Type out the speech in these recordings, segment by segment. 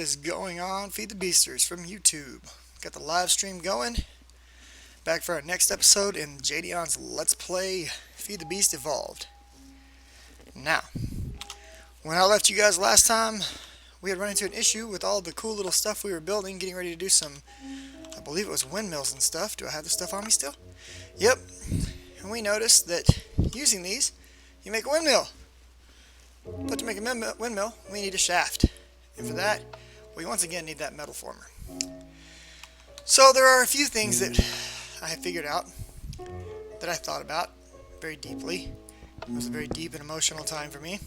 What is going on, Feed the Beasters from YouTube? Got the live stream going. Back for our next episode in Jadion's Let's Play Feed the Beast Evolved. Now, when I left you guys last time, we had run into an issue with all the cool little stuff we were building, getting ready to do some, I believe it was windmills and stuff. Do I have the stuff on me still? Yep. And we noticed that using these, you make a windmill. But to make a windmill, we need a shaft. And for that, we once again need that metal former. So there are a few things that I have figured out, that I thought about very deeply. It was a very deep and emotional time for me.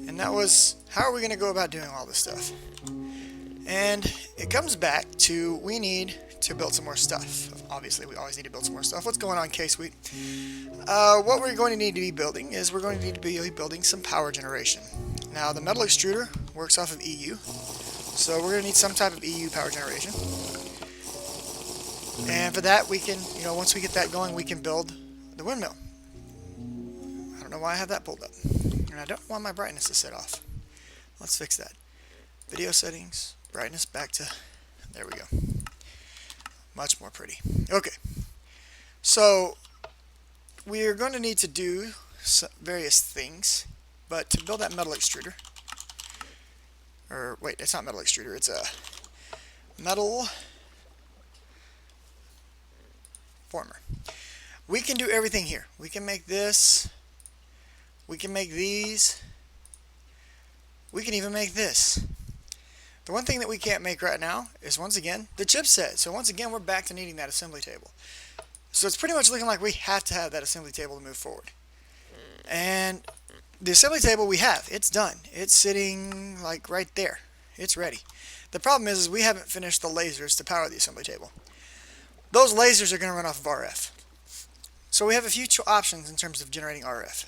And that was, how are we going to go about doing all this stuff? And it comes back to, we need to build some more stuff. Obviously, we always need to build some more stuff. What's going on, K-Sweet? What we're going to need to be building is we're going to need to be building some power generation. Now, the metal extruder works off of EU, so we're going to need some type of EU power generation. And for that, we can, once we get that going, we can build the windmill. I don't know why I have that pulled up. And I don't want my brightness to set off. Let's fix that. Video settings, brightness back to, there we go. Much more pretty. Okay. So, we are going to need to do various things, but to build that metal extruder, or wait, it's not metal extruder, it's a metal former. We can do everything here. We can make this, we can make these, we can even make this. The one thing that we can't make right now is, once again, the chipset. So once again, we're back to needing that assembly table. So it's pretty much looking like we have to have that assembly table to move forward. And the assembly table we have, it's done. It's sitting like right there. It's ready. The problem is we haven't finished the lasers to power the assembly table. Those lasers are going to run off of RF. So we have a few options in terms of generating RF.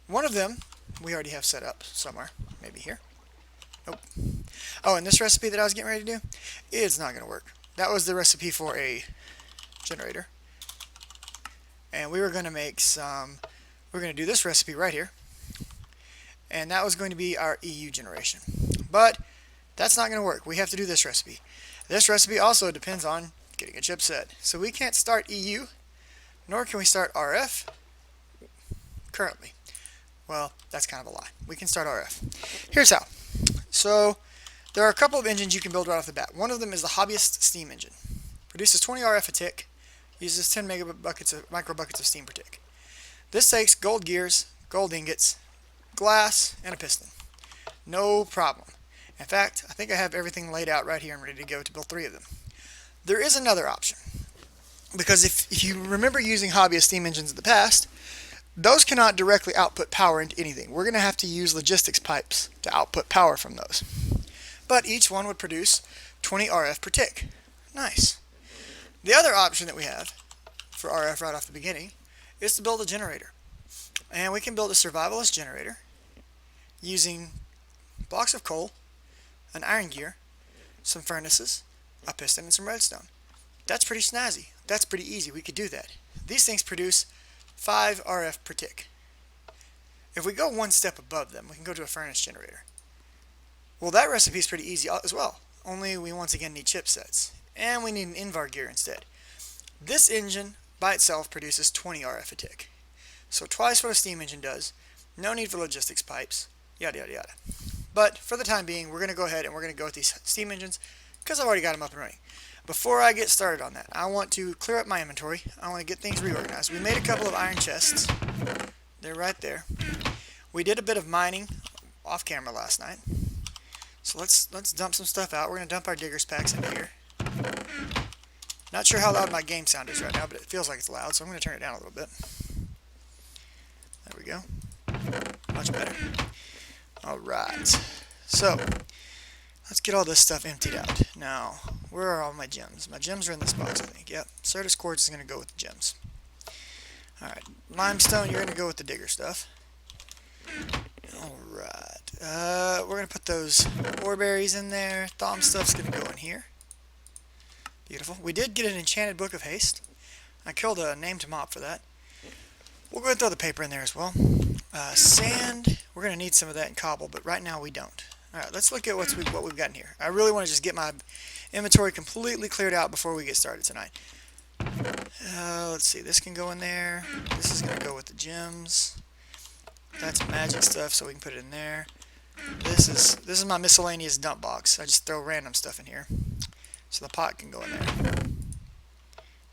One of them we already have set up somewhere. Maybe here. Nope. Oh, and this recipe that I was getting ready to do, it's not going to work. That was the recipe for a generator. And we were going to make some, we're going to do this recipe right here. And that was going to be our EU generation. But that's not going to work. We have to do this recipe. This recipe also depends on getting a chipset. So we can't start EU, nor can we start RF currently. Well, that's kind of a lie. We can start RF. Here's how. So, there are a couple of engines you can build right off the bat. One of them is the Hobbyist Steam Engine. Produces 20 RF a tick. Uses 10 micro buckets of steam per tick. This takes gold gears, gold ingots, glass, and a piston. No problem. In fact, I think I have everything laid out right here and ready to go to build 3 of them. There is another option. Because if you remember using Hobbyist Steam Engines in the past, those cannot directly output power into anything. We're going to have to use logistics pipes to output power from those. But each one would produce 20 RF per tick. Nice. The other option that we have for RF right off the beginning is to build a generator. And we can build a survivalist generator using blocks of coal, an iron gear, some furnaces, a piston, and some redstone. That's pretty snazzy. That's pretty easy. We could do that. These things produce 5 RF per tick. If we go one step above them, we can go to a furnace generator. Well, that recipe is pretty easy as well. Only we once again need chipsets. And we need an Invar gear instead. This engine by itself produces 20 RF a tick. So twice what a steam engine does. No need for logistics pipes. Yada yada yada. But for the time being, we're going to go ahead and we're going to go with these steam engines because I've already got them up and running. Before I get started on that, I want to clear up my inventory. I want to get things reorganized. We made a couple of iron chests. They're right there. We did a bit of mining off camera last night. So let's dump some stuff out. We're going to dump our diggers packs into here. Not sure how loud my game sound is right now, but it feels like it's loud, so I'm going to turn it down a little bit. There we go. Much better. Alright. So, let's get all this stuff emptied out. Now, where are all my gems? My gems are in this box, I think. Yep. Certus quartz is going to go with the gems. Alright. Limestone, you're going to go with the digger stuff. Alright. We're going to put those ore berries in there. Thom stuff's going to go in here. Beautiful. We did get an enchanted book of haste. I killed a named mob for that. We'll go ahead and throw the paper in there as well. Sand, we're going to need some of that in cobble, but right now we don't. Alright, let's look at what we've got in here. I really want to just get my inventory completely cleared out before we get started tonight. Let's see, this can go in there. This is going to go with the gems. That's magic stuff, so we can put it in there. This is my miscellaneous dump box. I just throw random stuff in here. So the pot can go in there.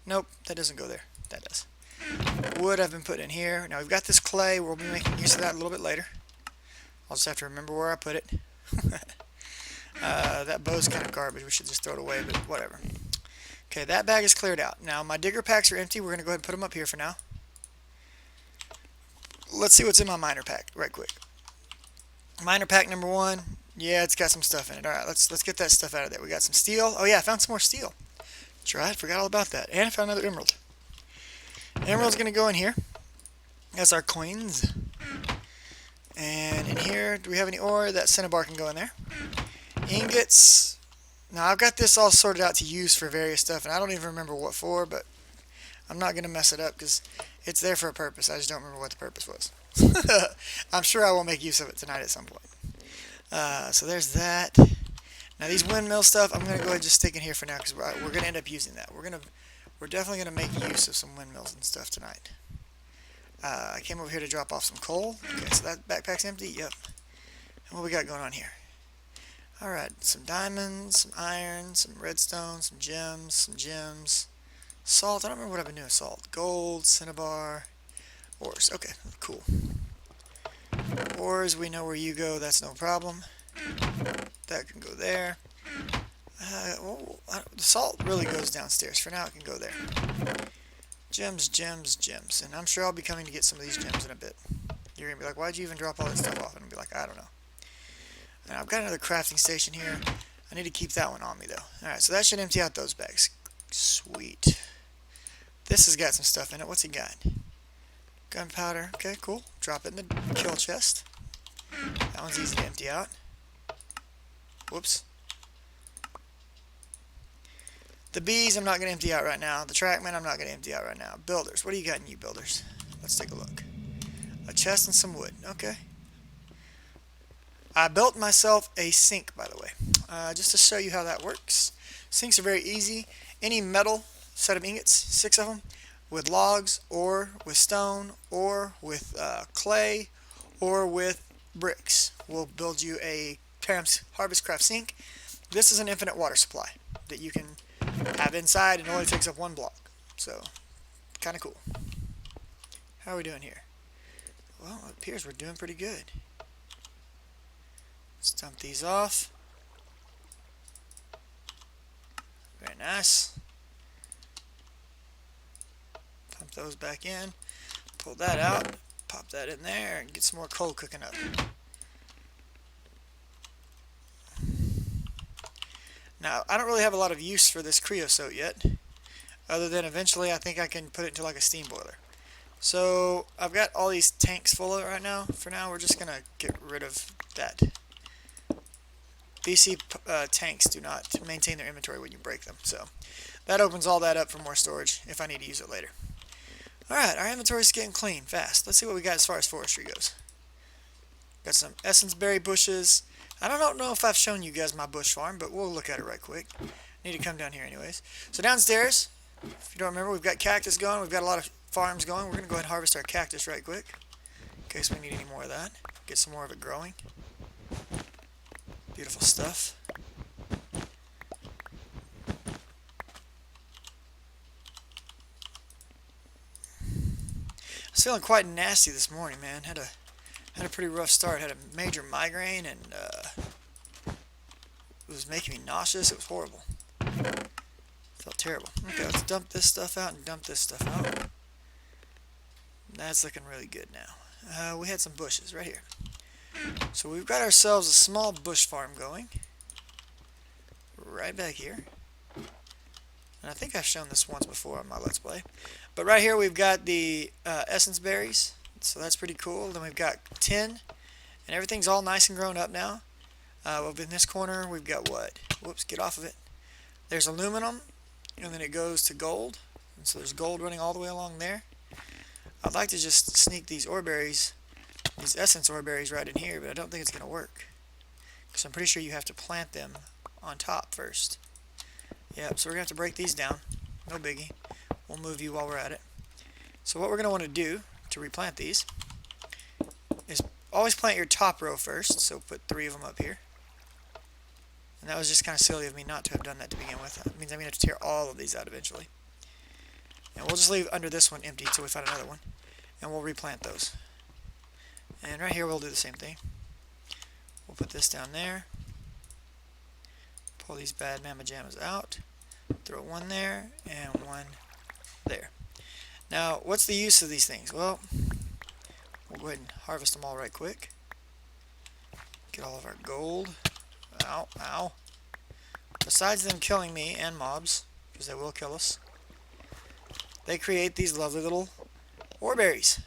Nope, that doesn't go there. That does. Wood I've been putting in here. Now we've got this clay. We'll be making use of that a little bit later. I'll just have to remember where I put it. That bow's kind of garbage. We should just throw it away, but whatever. Okay, that bag is cleared out. Now my digger packs are empty. We're going to go ahead and put them up here for now. Let's see what's in my miner pack right quick. Miner pack number 1. Yeah, it's got some stuff in it. Alright, let's get that stuff out of there. We got some steel. Oh yeah, I found some more steel. That's right, forgot all about that. And I found another emerald. Emerald's going to go in here. That's our coins. And in here, do we have any ore? That cinnabar can go in there. Ingots. Now I've got this all sorted out to use for various stuff, and I don't even remember what for, but I'm not going to mess it up because it's there for a purpose. I just don't remember what the purpose was. I'm sure I will make use of it tonight at some point. So there's that. Now these windmill stuff, I'm going to go ahead and just stick in here for now because we're going to end up using that. We're definitely going to make use of some windmills and stuff tonight. I came over here to drop off some coal. Okay, so that backpack's empty. Yep. And what we got going on here? Alright, some diamonds, some iron, some redstone, some gems, salt. I don't remember what I've been doing. Salt, gold, cinnabar, ores. Okay, cool. Ores, we know where you go. That's no problem. That can go there. The salt really goes downstairs. For now, it can go there. Gems. And I'm sure I'll be coming to get some of these gems in a bit. You're going to be like, why'd you even drop all that stuff off? And I'll be like, I don't know. And I've got another crafting station here. I need to keep that one on me, though. Alright, so that should empty out those bags. Sweet. This has got some stuff in it. What's it got? Gunpowder. Okay, cool. Drop it in the kill chest. That one's easy to empty out. Whoops. The bees I'm not going to empty out right now. The trackman I'm not going to empty out right now. Builders. What do you got in you builders? Let's take a look. A chest and some wood. Okay. I built myself a sink, by the way. Just to show you how that works. Sinks are very easy. Any metal set of ingots, 6 of them, with logs, or with stone, or with clay, or with bricks, will build you a Harvestcraft sink. This is an infinite water supply that you can have inside, and it only takes up 1 block. So, kind of cool. How are we doing here? Well, it appears we're doing pretty good. Let's dump these off. Very nice. Pump those back in. Pull that out. Pop that in there and get some more coal cooking up. Now, I don't really have a lot of use for this creosote yet, other than eventually I think I can put it into like a steam boiler. So, I've got all these tanks full of it right now. For now, we're just going to get rid of that. BC tanks do not maintain their inventory when you break them, so that opens all that up for more storage if I need to use it later. Alright, our inventory is getting clean fast. Let's see what we got as far as forestry goes. Got some essence berry bushes. I don't know if I've shown you guys my bush farm, but we'll look at it right quick. Need to come down here anyways. So downstairs, if you don't remember, we've got cactus going. We've got a lot of farms going. We're going to go ahead and harvest our cactus right quick, in case we need any more of that. Get some more of it growing. Beautiful stuff. I was feeling quite nasty this morning, man. Had a pretty rough start. Had a major migraine, and it was making me nauseous. It was horrible. Felt terrible. Okay, let's dump this stuff out and dump this stuff out. That's looking really good now. We had some bushes right here. So we've got ourselves a small bush farm going. Right back here. And I think I've shown this once before on my Let's Play. But right here we've got the essence berries. So that's pretty cool. Then we've got tin. And everything's all nice and grown up now. Over in this corner we've got what? Whoops, get off of it. There's aluminum. And then it goes to gold. And so there's gold running all the way along there. I'd like to just sneak these ore berries, these essence ore berries right in here, but I don't think it's going to work. because I'm pretty sure you have to plant them on top first. Yep, so we're going to have to break these down. No biggie. We'll move you while we're at it. So what we're going to want to do to replant these is always plant your top row first. So put 3 of them up here. And that was just kind of silly of me not to have done that to begin with. That means I'm going to have to tear all of these out eventually. And we'll just leave under this one empty until we find another one. And we'll replant those. And right here we'll do the same thing. We'll put this down there. Pull these bad mamma jammas out. Throw one there and one there. Now, what's the use of these things? Well, we'll go ahead and harvest them all right quick. Get all of our gold. Ow, ow. Besides them killing me and mobs, because they will kill us, they create these lovely little ore berries.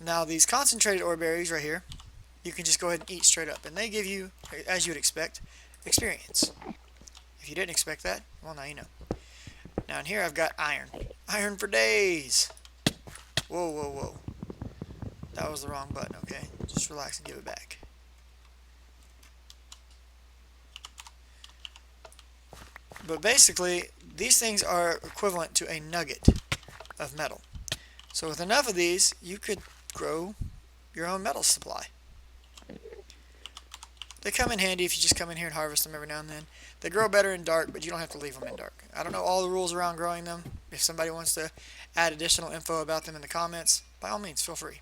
Now, these concentrated ore berries right here, you can just go ahead and eat straight up. And they give you, as you would expect, experience. If you didn't expect that, well, now you know. Now in here I've got iron. Iron for days! Whoa, whoa, whoa. That was the wrong button, okay? Just relax and give it back. But basically, these things are equivalent to a nugget of metal. So with enough of these, you could grow your own metal supply. They come in handy if you just come in here and harvest them every now and then. They grow better in dark, but you don't have to leave them in dark. I don't know all the rules around growing them. If somebody wants to add additional info about them in the comments, by all means, feel free.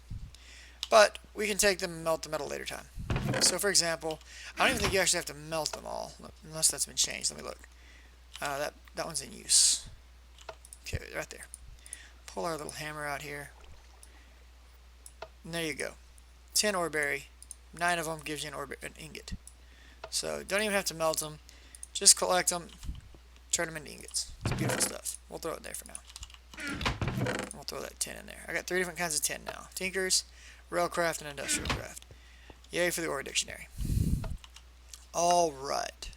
But we can take them and melt the metal later time. So for example, I don't even think you actually have to melt them all, unless that's been changed. Let me look. That one's in use. Okay, right there. Pull our little hammer out here. And there you go. 10 ore berry. 9 of them gives you an ingot. So don't even have to melt them. Just collect them, turn them into ingots. It's beautiful stuff. We'll throw it there for now. We'll throw that tin in there. I got 3 different kinds of tin now. Tinkers, railcraft, and industrial craft. Yay for the ore dictionary. Alright.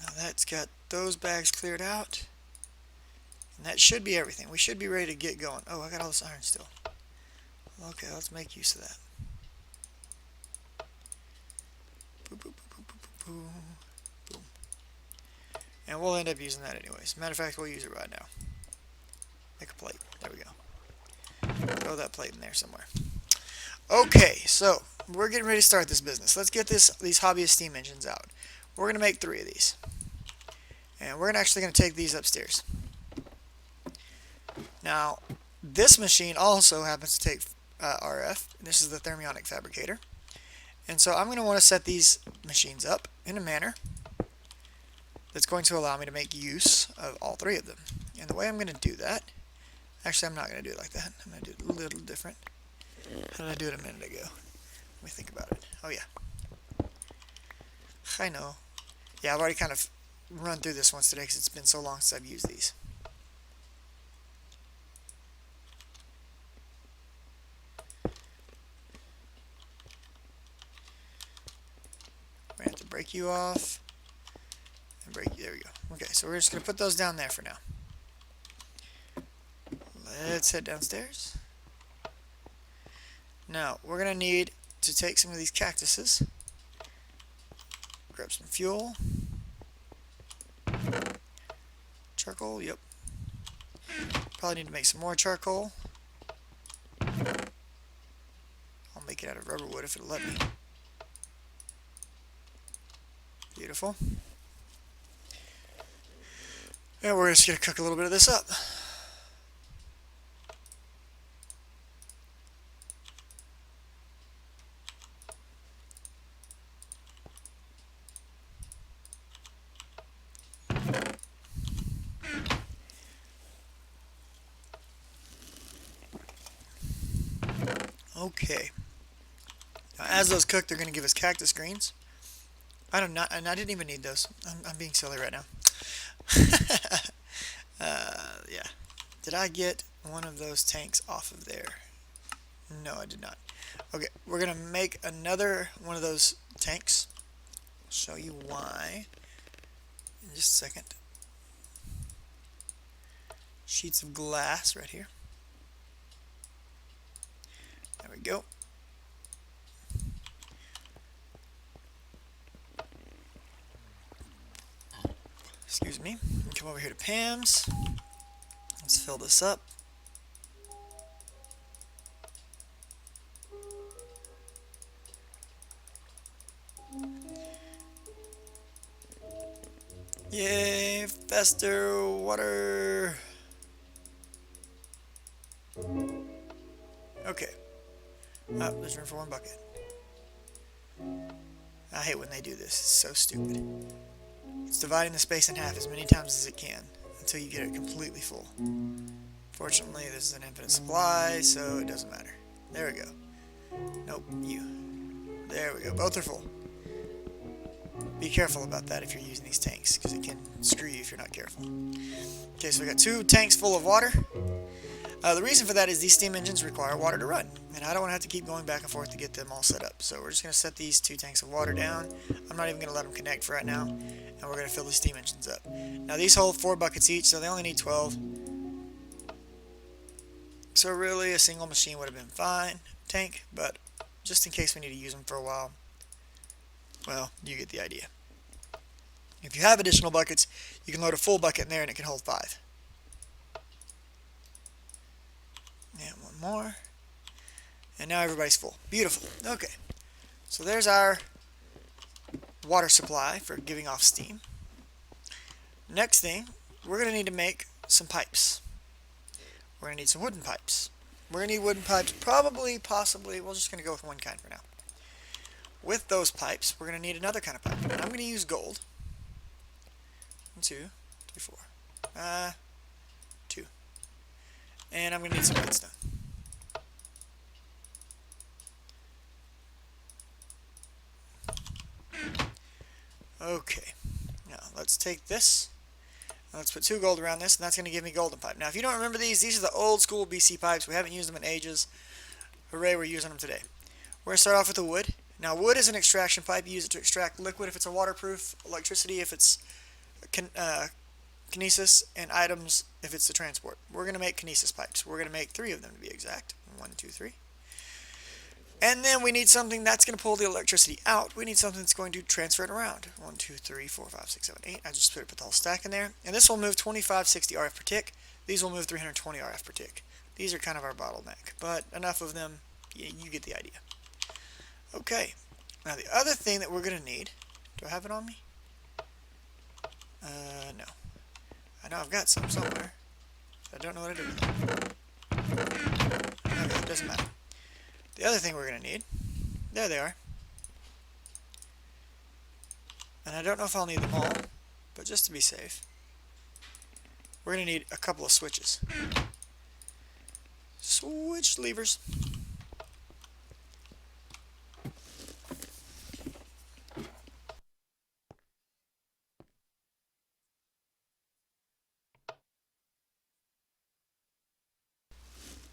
Now that's got those bags cleared out. And that should be everything. We should be ready to get going. Oh, I got all this iron still. Okay, let's make use of that. Boom, boom, boom, boom, boom, boom, boom. And we'll end up using that anyways. Matter of fact, we'll use it right now. Make a plate. There we go. Throw that plate in there somewhere. Okay, so we're getting ready to start this business. Let's get these hobbyist steam engines out. We're going to make 3 of these. And we're actually going to take these upstairs. Now, this machine also happens to take RF. This is the thermionic fabricator. And so I'm going to want to set these machines up in a manner that's going to allow me to make use of all 3 of them. And the way I'm going to do that, actually I'm not going to do it like that. I'm going to do it a little different. How did I do it a minute ago? Let me think about it. Oh yeah. I know. Yeah, I've already kind of run through this once today because it's been so long since I've used these. We're going to have to break you off. And break you. There we go. Okay, so we're just going to put those down there for now. Let's head downstairs. Now, we're going to need to take some of these cactuses. Grab some fuel. Charcoal, yep. Probably need to make some more charcoal. I'll make it out of rubber wood if it'll let me. Beautiful. And we're just going to cook a little bit of this up. Okay. Now, as those cook, they're going to give us cactus greens. I didn't even need those. I'm being silly right now. Yeah. Did I get one of those tanks off of there? No, I did not. Okay, we're going to make another one of those tanks. I'll show you why in just a second. Sheets of glass right here. we go. Excuse me. Come over here to Pam's. Let's fill this up. Yay, faster water. Okay. Oh, there's room for one bucket. I hate when they do this. It's so stupid. It's dividing the space in half as many times as it can until you get it completely full. Fortunately, this is an infinite supply, so it doesn't matter. There we go. Nope, you. There we go. Both are full. Be careful about that if you're using these tanks, because it can screw you if you're not careful. Okay, so we got 2 tanks full of water. The reason for that is these steam engines require water to run, and I don't want to have to keep going back and forth to get them all set up. So we're just going to set these 2 tanks of water down. I'm not even going to let them connect for right now, and we're going to fill the steam engines up. Now these hold 4 buckets each, so they only need 12. So really a single machine would have been fine, tank, but just in case we need to use them for a while, well, you get the idea. If you have additional buckets, you can load a full bucket in there and it can hold 5. And one more. And now everybody's full. Beautiful. Okay. So there's our water supply for giving off steam. Next thing, we're going to need to make some pipes. We're going to need some wooden pipes. We're going to need wooden pipes, probably, possibly, we're just going to go with one kind for now. With those pipes, we're going to need another kind of pipe. And I'm going to use gold. 1, 2, 3, 4. 2. And I'm going to need some redstone. Okay. Now, let's take this. Let's put 2 gold around this, and that's going to give me golden pipe. Now, if you don't remember these are the old school BC pipes. We haven't used them in ages. Hooray, we're using them today. We're going to start off with the wood. Now, wood is an extraction pipe. You use it to extract liquid if it's a waterproof, electricity if it's Kinesis, and items if it's the transport. We're going to make Kinesis pipes. We're going to make 3 of them to be exact. 1, 2, 3. And then we need something that's going to pull the electricity out. We need something that's going to transfer it around. 1, 2, 3, 4, 5, 6, 7, 8. I just put the whole stack in there. And this will move 2560 RF per tick. These will move 320 RF per tick. These are kind of our bottleneck, but enough of them, you get the idea. Okay. Now the other thing that we're going to need, do I have it on me? No. I know I've got some somewhere. I don't know what I do with it. Okay, it doesn't matter. The other thing we're going to need, there they are. And I don't know if I'll need them all, but just to be safe, we're going to need a couple of switches. Switch levers.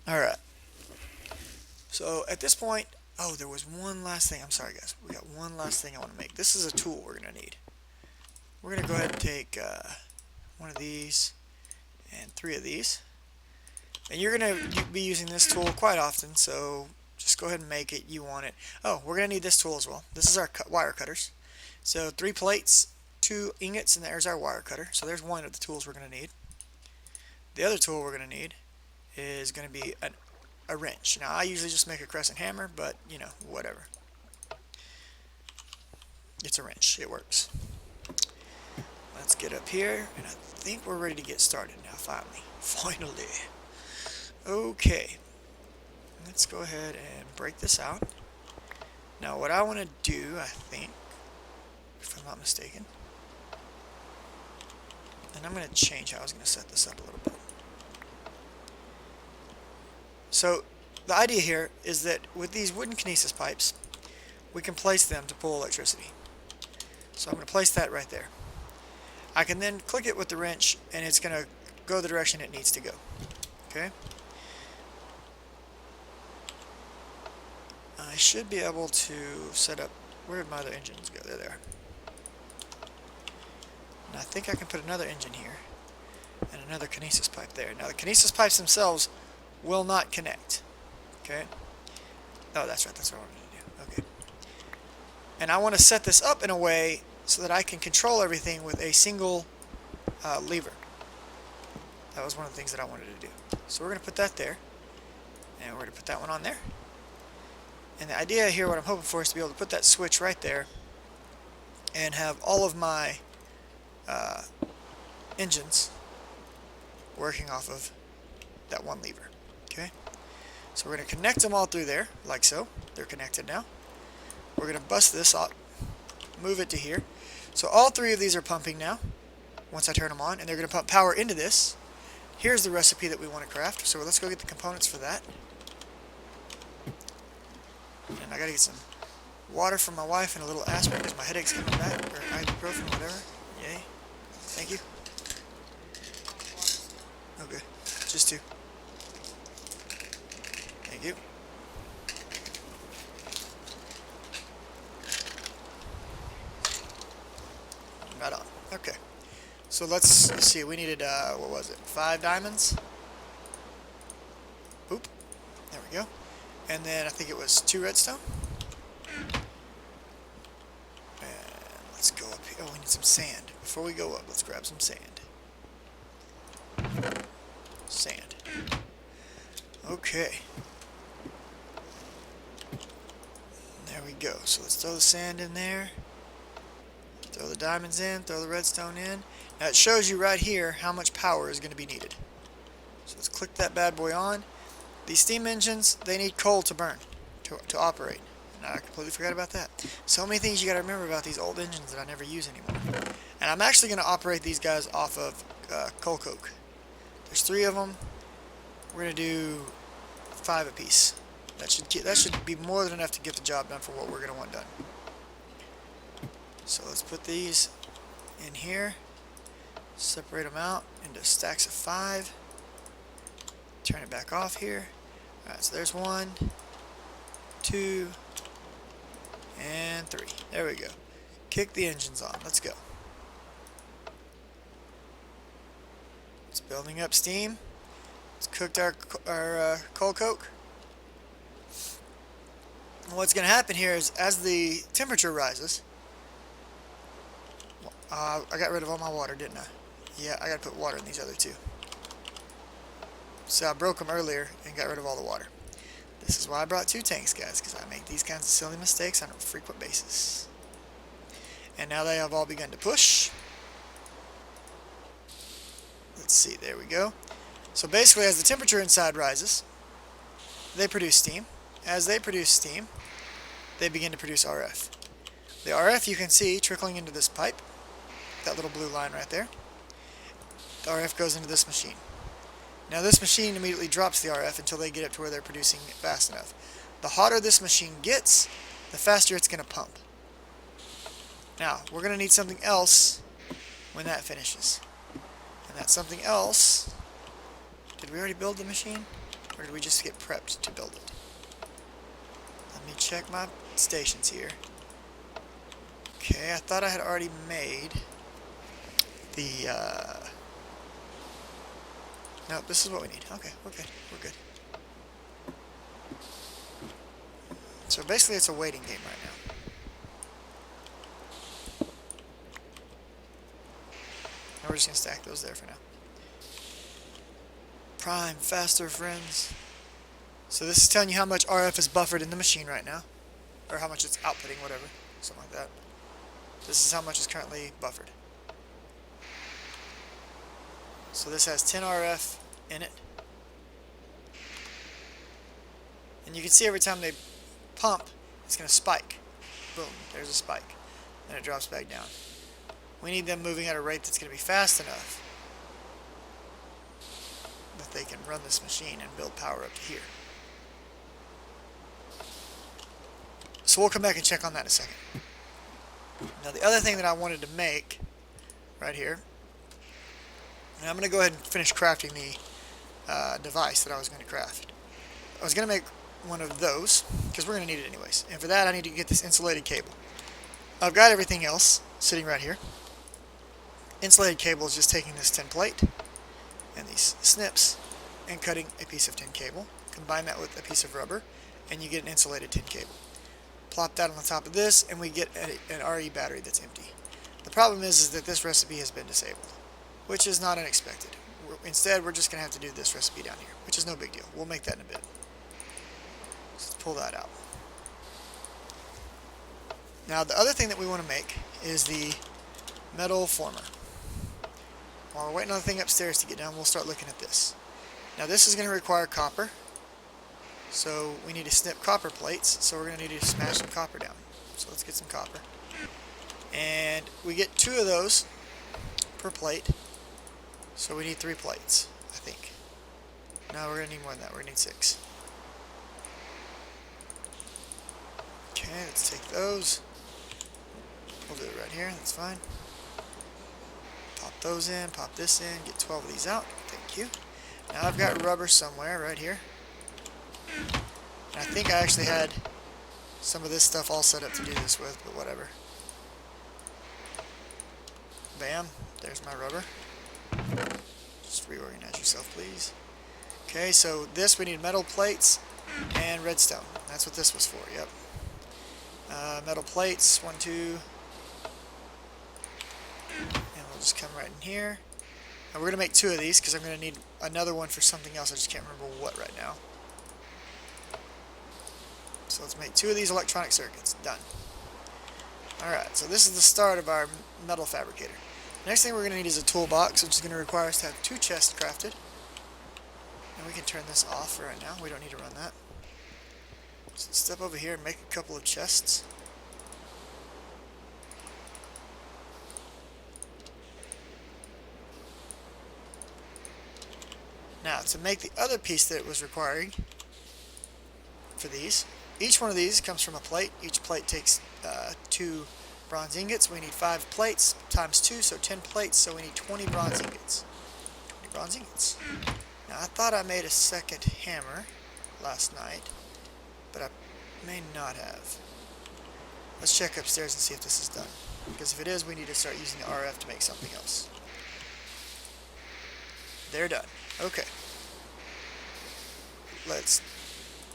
Alright. So at this point, oh, there was one last thing. I'm sorry, guys. We got one last thing I want to make. This is a tool we're going to need. We're going to go ahead and take one of these and 3 of these. And you're going to be using this tool quite often, so just go ahead and make it. You want it. Oh, we're going to need this tool as well. This is our wire cutters. So 3 plates, 2 ingots, and there's our wire cutter. So there's one of the tools we're going to need. The other tool we're going to need is going to be a wrench. Now, I usually just make a crescent hammer, but, you know, whatever. It's a wrench. It works. Let's get up here, and I think we're ready to get started now, finally. Finally. Okay. Let's go ahead and break this out. Now, what I want to do, I think, if I'm not mistaken, and I'm going to change how I was going to set this up a little bit. So the idea here is that with these wooden Kinesis pipes, we can place them to pull electricity. So I'm going to place that right there. I can then click it with the wrench and it's going to go the direction it needs to go. Okay? I should be able to set up, where did my other engines go? There they are. And I think I can put another engine here and another Kinesis pipe there. Now the Kinesis pipes themselves will not connect. Okay? Oh, that's right, that's what I wanted to do. Okay. And I want to set this up in a way so that I can control everything with a single lever. That was one of the things that I wanted to do. So we're going to put that there. And we're going to put that one on there. And the idea here, what I'm hoping for, is to be able to put that switch right there and have all of my engines working off of that one lever. Okay? So we're going to connect them all through there, like so. They're connected now. We're going to bust this up, move it to here. So all three of these are pumping now, once I turn them on, and they're going to pump power into this. Here's the recipe that we want to craft, so let's go get the components for that. And I got to get some water from my wife and a little aspirin because my headache's coming back, or ibuprofen, whatever. Yay. Thank you. Okay, just two. Thank you. Right on. Okay. So let's see. We needed, what was it? 5 diamonds? Boop. There we go. And then I think it was 2 redstone. And let's go up here. Oh, we need some sand. Before we go up, let's grab some sand. Sand. Okay. There we go. So let's throw the sand in there. Throw the diamonds in, throw the redstone in. Now it shows you right here how much power is going to be needed. So let's click that bad boy on. These steam engines, they need coal to burn, to operate. And I completely forgot about that. So many things you got to remember about these old engines that I never use anymore. And I'm actually going to operate these guys off of coal coke. There's 3 of them. We're going to do 5 apiece. That should be more than enough to get the job done for what we're going to want done. So let's put these in here, separate them out into stacks of 5, turn it back off here. Alright, so there's 1, 2, and 3. There we go. Kick the engines on. Let's go. It's building up steam. It's cooked our coal coke. And what's going to happen here is as the temperature rises, I got rid of all my water, didn't I? Yeah, I got to put water in these other 2. So I broke them earlier and got rid of all the water. This is why I brought 2 tanks, guys, because I make these kinds of silly mistakes on a frequent basis. And now they have all begun to push. Let's see, there we go. So basically, as the temperature inside rises, they produce steam. As they produce steam, they begin to produce RF. The RF you can see trickling into this pipe. That little blue line right there. The RF goes into this machine. Now this machine immediately drops the RF until they get up to where they're producing it fast enough. The hotter this machine gets, the faster it's going to pump. Now, we're going to need something else when that finishes. And that something else... Did we already build the machine? Or did we just get prepped to build it? Let me check my stations here. Okay, I thought I had already made the, no, this is what we need. Okay, we're good. We're good. So basically it's a waiting game right now. Now we're just going to stack those there for now. Prime, faster, friends. So this is telling you how much RF is buffered in the machine right now. Or how much it's outputting, whatever. Something like that. This is how much is currently buffered. So this has 10 RF in it. And you can see every time they pump, it's going to spike. Boom, there's a spike. Then it drops back down. We need them moving at a rate that's going to be fast enough that they can run this machine and build power up to here. So we'll come back and check on that in a second. Now the other thing that I wanted to make right here, and I'm going to go ahead and finish crafting the device that I was going to craft. I was going to make one of those, because we're going to need it anyways. And for that I need to get this insulated cable. I've got everything else sitting right here. Insulated cable is just taking this tin plate and these snips and cutting a piece of tin cable. Combine that with a piece of rubber and you get an insulated tin cable. Plop that on the top of this, and we get an RE battery that's empty. The problem is that this recipe has been disabled, which is not unexpected. Instead, we're just going to have to do this recipe down here, which is no big deal. We'll make that in a bit. Let's pull that out. Now, the other thing that we want to make is the metal former. While we're waiting on the thing upstairs to get down, we'll start looking at this. Now, this is going to require copper. So we need to snip copper plates, so we're going to need to smash some copper down. So let's get some copper. And we get 2 of those per plate, so we need 3 plates, I think. No, we're going to need more than that. We're going to need 6. Okay, let's take those. We'll do it right here, that's fine. Pop those in, pop this in, get 12 of these out. Thank you. Now I've got rubber somewhere right here. And I think I actually had some of this stuff all set up to do this with, but whatever. Bam, there's my rubber. Just reorganize yourself, please. Okay, so this we need metal plates and redstone. That's what this was for, yep. Metal plates, 1, 2. And we'll just come right in here. And we're going to make 2 of these because I'm going to need another one for something else. I just can't remember what right now. So let's make 2 of these electronic circuits. Done. Alright, so this is the start of our metal fabricator. Next thing we're going to need is a toolbox, which is going to require us to have 2 chests crafted. And we can turn this off for right now. We don't need to run that. So step over here and make a couple of chests. Now, to make the other piece that it was requiring for these, each one of these comes from a plate. Each plate takes 2 bronze ingots. We need 5 plates times 2, so 10 plates, so we need 20 bronze ingots. 20 bronze ingots. Now, I thought I made a second hammer last night, but I may not have. Let's check upstairs and see if this is done. Because if it is, we need to start using the RF to make something else. They're done. Okay. Let's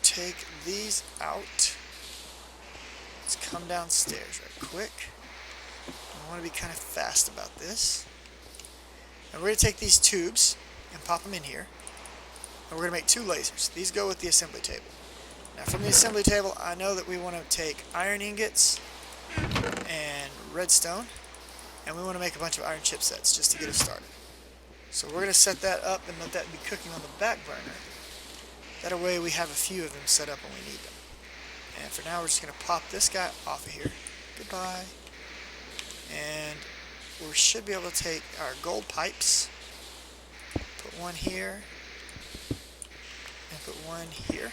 take these out. Let's come downstairs right quick. I want to be kind of fast about this. And we're going to take these tubes and pop them in here. And we're going to make 2 lasers. These go with the assembly table. Now from the assembly table, I know that we want to take iron ingots and redstone. And we want to make a bunch of iron chipsets just to get us started. So we're going to set that up and let that be cooking on the back burner. That way we have a few of them set up when we need them. And for now we're just going to pop this guy off of here. Goodbye. And we should be able to take our gold pipes, put one here, and put one here.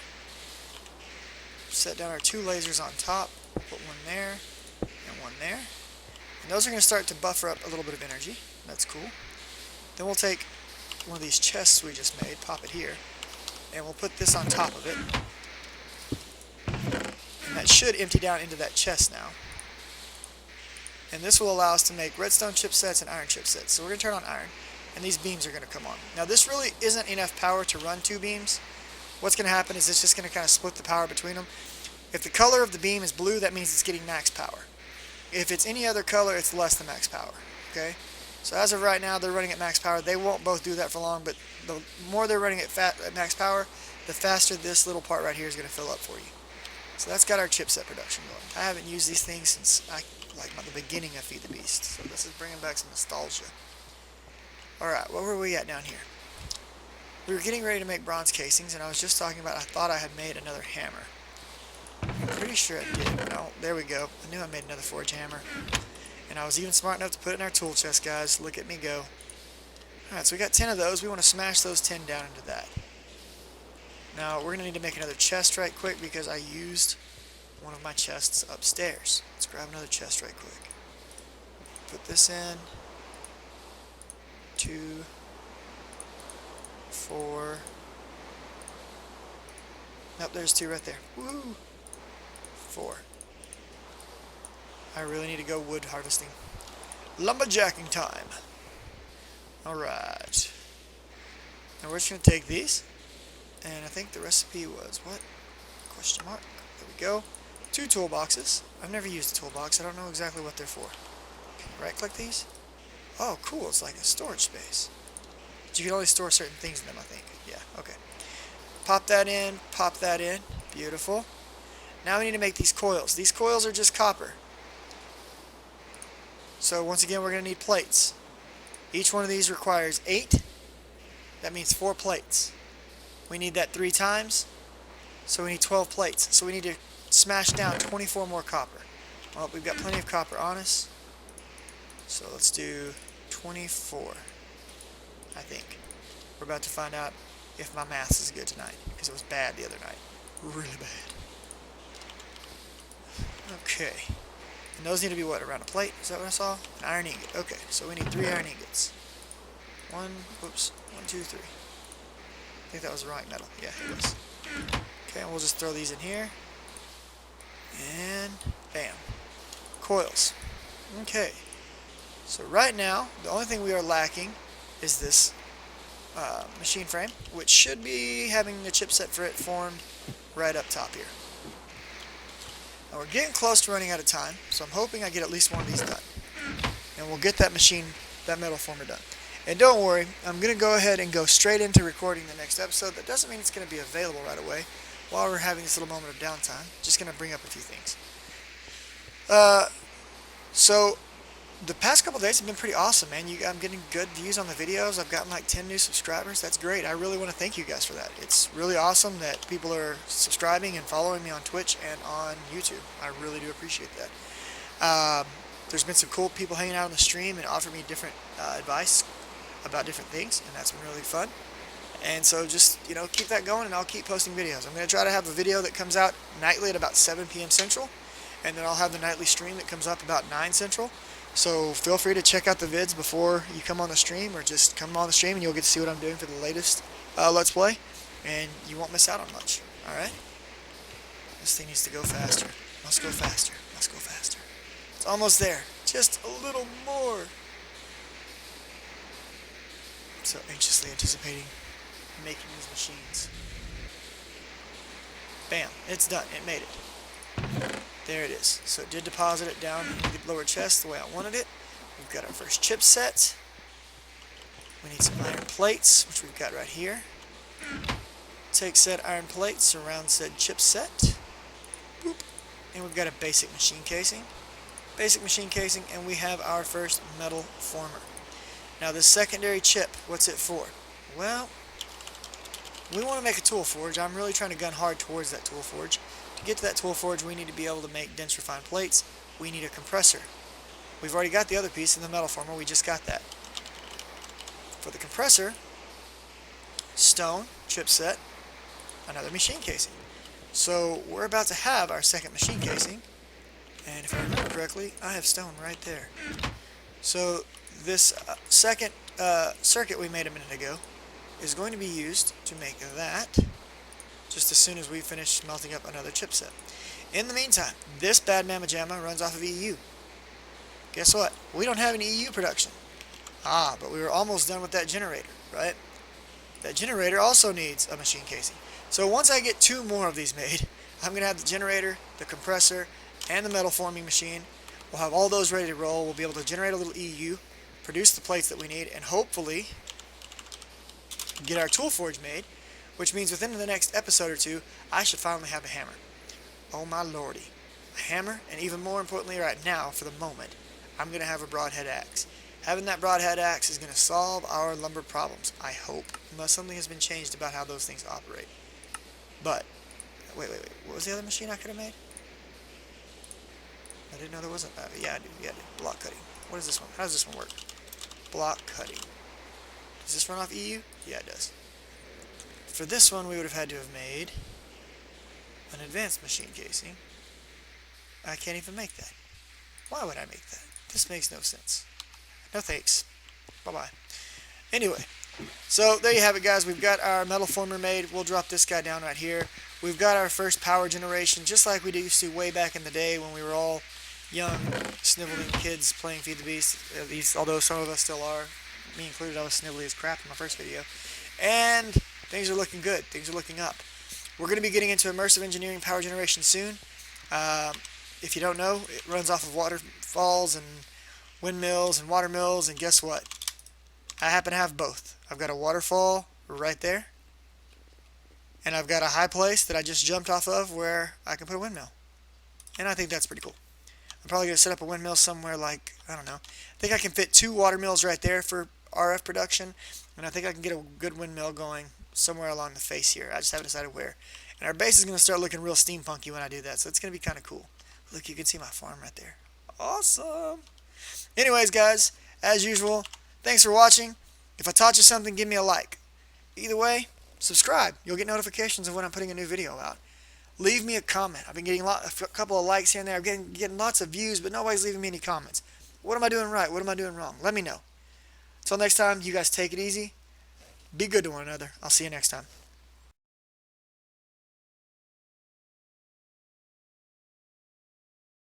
Set down our 2 lasers on top, put one there, and one there. And those are going to start to buffer up a little bit of energy. That's cool. Then we'll take one of these chests we just made, pop it here, and we'll put this on top of it. And that should empty down into that chest now. And this will allow us to make redstone chipsets and iron chipsets. So we're going to turn on iron, and these beams are going to come on. Now this really isn't enough power to run 2 beams. What's going to happen is it's just going to kind of split the power between them. If the color of the beam is blue, that means it's getting max power. If it's any other color, it's less than max power. Okay? So as of right now, they're running at max power. They won't both do that for long, but the more they're running at max power, the faster this little part right here is going to fill up for you. So that's got our chipset production going. I haven't used these things since the beginning of Feed the Beast. So this is bringing back some nostalgia. Alright, what were we at down here? We were getting ready to make bronze casings, and I was just talking about I thought I had made another hammer. I'm pretty sure I did. No, there we go. I knew I made another forge hammer. And I was even smart enough to put it in our tool chest, guys. Look at me go. Alright, so we got 10 of those. We want to smash those 10 down into that. Now, we're going to need to make another chest right quick because I used one of my chests upstairs. Let's grab another chest right quick. Put this in. 2, 4. Nope, there's 2 right there. Woo! 4. I really need to go wood harvesting. Lumberjacking time. Alright. Now we're just going to take these. And I think the recipe was what? Question mark. There we go. 2 toolboxes. I've never used a toolbox. I don't know exactly what they're for. Right click these. Oh, cool. It's like a storage space. But you can only store certain things in them, I think. Yeah, okay. Pop that in. Pop that in. Beautiful. Now we need to make these coils. These coils are just copper. So once again, we're going to need plates. Each one of these requires 8. That means 4 plates. We need that 3 times. So we need 12 plates. So we need to smash down 24 more copper. Well, we've got plenty of copper on us. So let's do 24, I think. We're about to find out if my math is good tonight, because it was bad the other night. Really bad. Okay. And those need to be what, around a plate? Is that what I saw? An iron ingot. Okay, so we need 3 iron ingots. 1, 2, 3. I think that was the right metal. Yeah, it was. Okay, and we'll just throw these in here. And bam. Coils. Okay. So right now, the only thing we are lacking is this machine frame, which should be having the chipset for it formed right up top here. Now we're getting close to running out of time, so I'm hoping I get at least one of these done. And we'll get that metal former done. And don't worry, I'm going to go ahead and go straight into recording the next episode. That doesn't mean it's going to be available right away while we're having this little moment of downtime. Just going to bring up a few things. So the past couple days have been pretty awesome, man. I'm getting good views on the videos. I've gotten like 10 new subscribers. That's great. I really want to thank you guys for that. It's really awesome that people are subscribing and following me on Twitch and on YouTube. I really do appreciate that. There's been some cool people hanging out on the stream and offering me different advice about different things, and that's been really fun. And so just, keep that going, and I'll keep posting videos. I'm going to try to have a video that comes out nightly at about 7 p.m. Central, and then I'll have the nightly stream that comes up about 9 Central. So feel free to check out the vids before you come on the stream, or just come on the stream and you'll get to see what I'm doing for the latest Let's Play, and you won't miss out on much. Alright? This thing needs to go faster. Must go faster. Must go faster. It's almost there. Just a little more. I'm so anxiously anticipating making these machines. Bam. It's done. It made it. There it is. So it did deposit it down into the lower chest the way I wanted it. We've got our first chip set. We need some iron plates, which we've got right here. Take said iron plates, surround said chip set. Boop. And we've got a basic machine casing. Basic machine casing, and we have our first metal former. Now this secondary chip, what's it for? Well, we want to make a tool forge. I'm really trying to gun hard towards that tool forge. To get to that tool forge, we need to be able to make dense refined plates. We need a compressor. We've already got the other piece in the metal former. We just got that. For the compressor, stone, chipset, another machine casing. So we're about to have our second machine casing. And if I remember correctly, I have stone right there. So this second circuit we made a minute ago is going to be used to make that just as soon as we finish melting up another chipset. In the meantime, this bad mamma jamma runs off of EU. Guess what? We don't have any EU production. But we were almost done with that generator, right? That generator also needs a machine casing. So once I get 2 more of these made, I'm going to have the generator, the compressor, and the metal forming machine. We'll have all those ready to roll. We'll be able to generate a little EU, produce the plates that we need, and hopefully get our tool forge made, which means within the next episode or 2, I should finally have a hammer. Oh my lordy. A hammer, and even more importantly right now, for the moment, I'm going to have a broadhead axe. Having that broadhead axe is going to solve our lumber problems, I hope, unless something has been changed about how those things operate. But, wait, what was the other machine I could have made? I didn't know there wasn't. Yeah, I do. Yeah, I do. Block cutting. What is this one? How does this one work? Block cutting. Does this run off EU? Yeah, it does. For this one, we would have had to have made an advanced machine casing. I can't even make that. Why would I make that? This makes no sense. No thanks. Bye-bye. Anyway, so there you have it, guys. We've got our metal former made. We'll drop this guy down right here. We've got our first power generation, just like we used to way back in the day when we were all young, sniveling kids playing Feed the Beast. At least, although some of us still are. Me included, I was snivelly as crap in my first video. And things are looking good. Things are looking up. We're going to be getting into immersive engineering power generation soon. If you don't know, it runs off of waterfalls and windmills and water mills, and guess what? I happen to have both. I've got a waterfall right there, and I've got a high place that I just jumped off of where I can put a windmill. And I think that's pretty cool. I'm probably going to set up a windmill somewhere like, I don't know. I think I can fit 2 water mills right there for RF production, and I think I can get a good windmill going somewhere along the face here. I just haven't decided where. And our base is going to start looking real steampunky when I do that, so it's going to be kind of cool. Look, you can see my farm right there. Awesome. Anyways, guys, as usual, thanks for watching. If I taught you something, give me a like. Either way, subscribe. You'll get notifications of when I'm putting a new video out. Leave me a comment. I've been getting a couple of likes here and there. I'm getting lots of views, but nobody's leaving me any comments. What am I doing right? What am I doing wrong? Let me know. Until next time, you guys take it easy. Be good to one another. I'll see you next time.